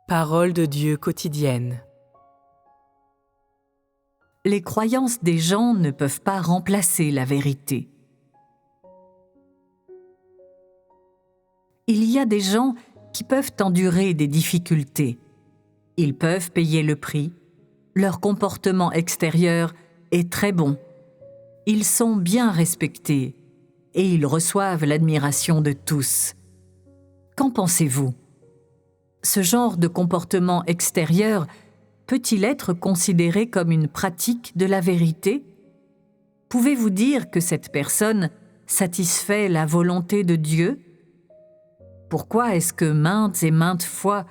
Parole de Dieu quotidienne. Les croyances des gens ne peuvent pas remplacer la vérité. Il y a des gens qui peuvent endurer des difficultés. Ils peuvent payer le prix. Leur comportement extérieur est très bon. Ils sont bien respectés et ils reçoivent l'admiration de tous. Qu'en pensez-vous ? Ce genre de comportement extérieur peut-il être considéré comme une pratique de la vérité ? Pouvez-vous dire que cette personne satisfait la volonté de Dieu ? Pourquoi est-ce que maintes et maintes fois,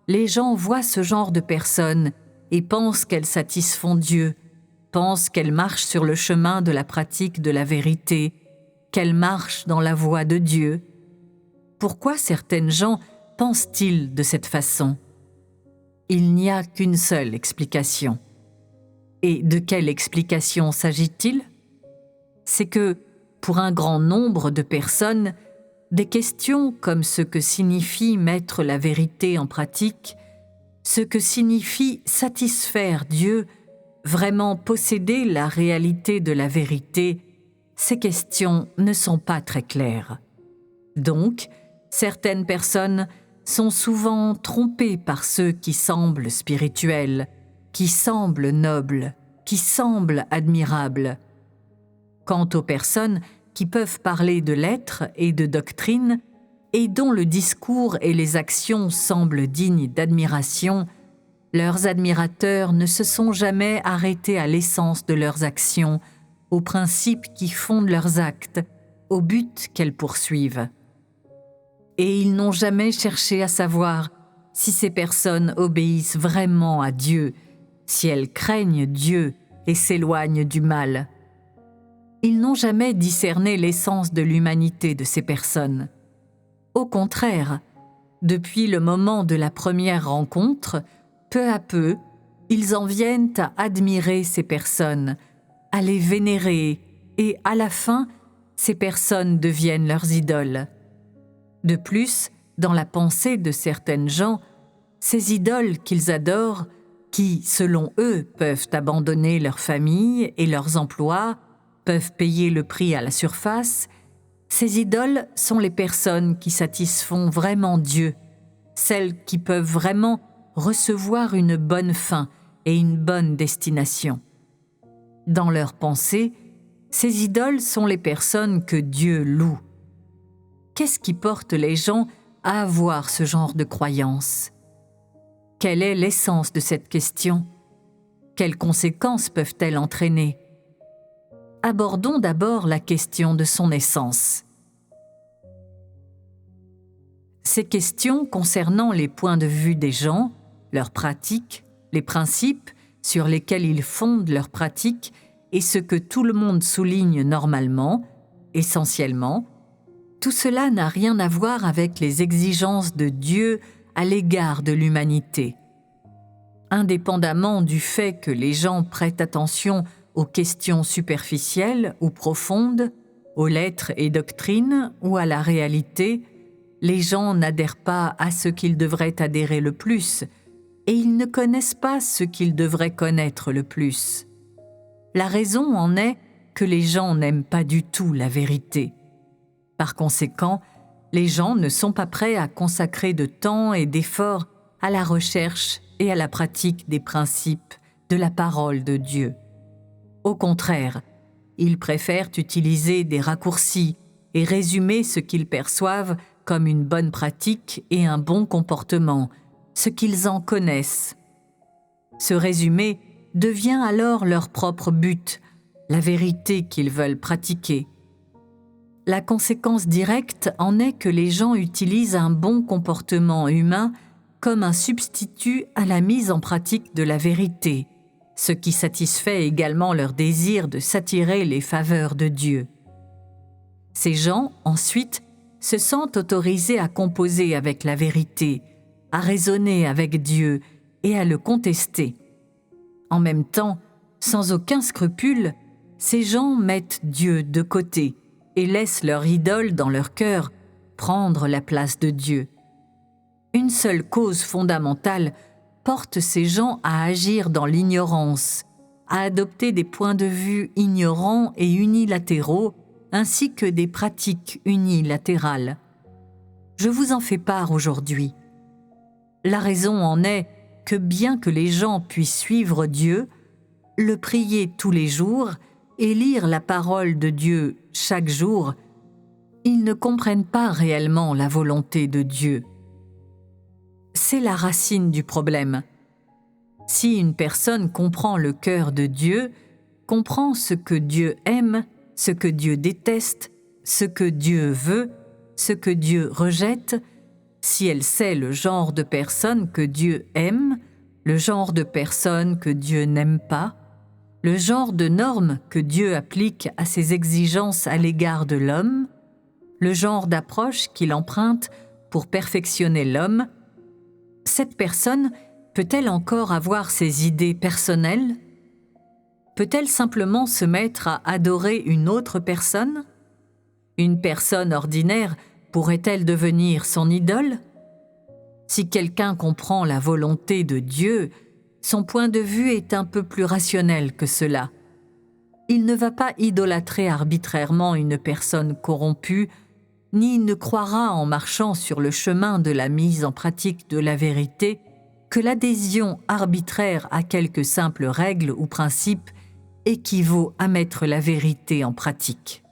les gens voient ce genre de personnes et pensent qu'elles satisfont Dieu, pensent qu'elles marchent sur le chemin de la pratique de la vérité, qu'elles marchent dans la voie de Dieu ? Pourquoi certaines gens pensent-ils de cette façon ? Il n'y a qu'une seule explication. Et de quelle explication s'agit-il ? C'est que, pour un grand nombre de personnes, des questions comme ce que signifie mettre la vérité en pratique, ce que signifie satisfaire Dieu, vraiment posséder la réalité de la vérité, ces questions ne sont pas très claires. Donc, certaines personnes sont souvent trompées par ceux qui semblent spirituels, qui semblent nobles, qui semblent admirables. Quant aux personnes qui peuvent parler de l'être et de doctrine, et dont le discours et les actions semblent dignes d'admiration, leurs admirateurs ne se sont jamais arrêtés à l'essence de leurs actions, aux principes qui fondent leurs actes, au but qu'elles poursuivent. Et ils n'ont jamais cherché à savoir si ces personnes obéissent vraiment à Dieu, si elles craignent Dieu et s'éloignent du mal. Ils n'ont jamais discerné l'essence de l'humanité de ces personnes. Au contraire, depuis le moment de la première rencontre, peu à peu, ils en viennent à admirer ces personnes, à les vénérer, et à la fin, ces personnes deviennent leurs idoles. De plus, dans la pensée de certaines gens, ces idoles qu'ils adorent, qui, selon eux, peuvent abandonner leur famille et leurs emplois, peuvent payer le prix à la surface, ces idoles sont les personnes qui satisfont vraiment Dieu, celles qui peuvent vraiment recevoir une bonne fin et une bonne destination. Dans leur pensée, ces idoles sont les personnes que Dieu loue. Qu'est-ce qui porte les gens à avoir ce genre de croyance ? Quelle est l'essence de cette question ? Quelles conséquences peuvent-elles entraîner ? Abordons d'abord la question de son essence. Ces questions concernant les points de vue des gens, leurs pratiques, les principes sur lesquels ils fondent leurs pratiques et ce que tout le monde souligne normalement, essentiellement, tout cela n'a rien à voir avec les exigences de Dieu à l'égard de l'humanité. Indépendamment du fait que les gens prêtent attention aux questions superficielles ou profondes, aux lettres et doctrines ou à la réalité, les gens n'adhèrent pas à ce qu'ils devraient adhérer le plus, et ils ne connaissent pas ce qu'ils devraient connaître le plus. La raison en est que les gens n'aiment pas du tout la vérité. Par conséquent, les gens ne sont pas prêts à consacrer de temps et d'efforts à la recherche et à la pratique des principes de la parole de Dieu. Au contraire, ils préfèrent utiliser des raccourcis et résumer ce qu'ils perçoivent comme une bonne pratique et un bon comportement, ce qu'ils en connaissent. Ce résumé devient alors leur propre but, la vérité qu'ils veulent pratiquer. La conséquence directe en est que les gens utilisent un bon comportement humain comme un substitut à la mise en pratique de la vérité, ce qui satisfait également leur désir de s'attirer les faveurs de Dieu. Ces gens, ensuite, se sentent autorisés à composer avec la vérité, à raisonner avec Dieu et à le contester. En même temps, sans aucun scrupule, ces gens mettent Dieu de côté et laissent leur idole dans leur cœur prendre la place de Dieu. Une seule cause fondamentale porte ces gens à agir dans l'ignorance, à adopter des points de vue ignorants et unilatéraux, ainsi que des pratiques unilatérales. Je vous en fais part aujourd'hui. La raison en est que bien que les gens puissent suivre Dieu, le prier tous les jours et lire la parole de Dieu chaque jour, ils ne comprennent pas réellement la volonté de Dieu. C'est la racine du problème. Si une personne comprend le cœur de Dieu, comprend ce que Dieu aime, ce que Dieu déteste, ce que Dieu veut, ce que Dieu rejette, si elle sait le genre de personne que Dieu aime, le genre de personne que Dieu n'aime pas, le genre de normes que Dieu applique à ses exigences à l'égard de l'homme, le genre d'approche qu'il emprunte pour perfectionner l'homme, cette personne peut-elle encore avoir ses idées personnelles? Peut-elle simplement se mettre à adorer une autre personne? Une personne ordinaire pourrait-elle devenir son idole? Si quelqu'un comprend la volonté de Dieu, son point de vue est un peu plus rationnel que cela. Il ne va pas idolâtrer arbitrairement une personne corrompue, ni ne croira en marchant sur le chemin de la mise en pratique de la vérité que l'adhésion arbitraire à quelques simples règles ou principes équivaut à mettre la vérité en pratique.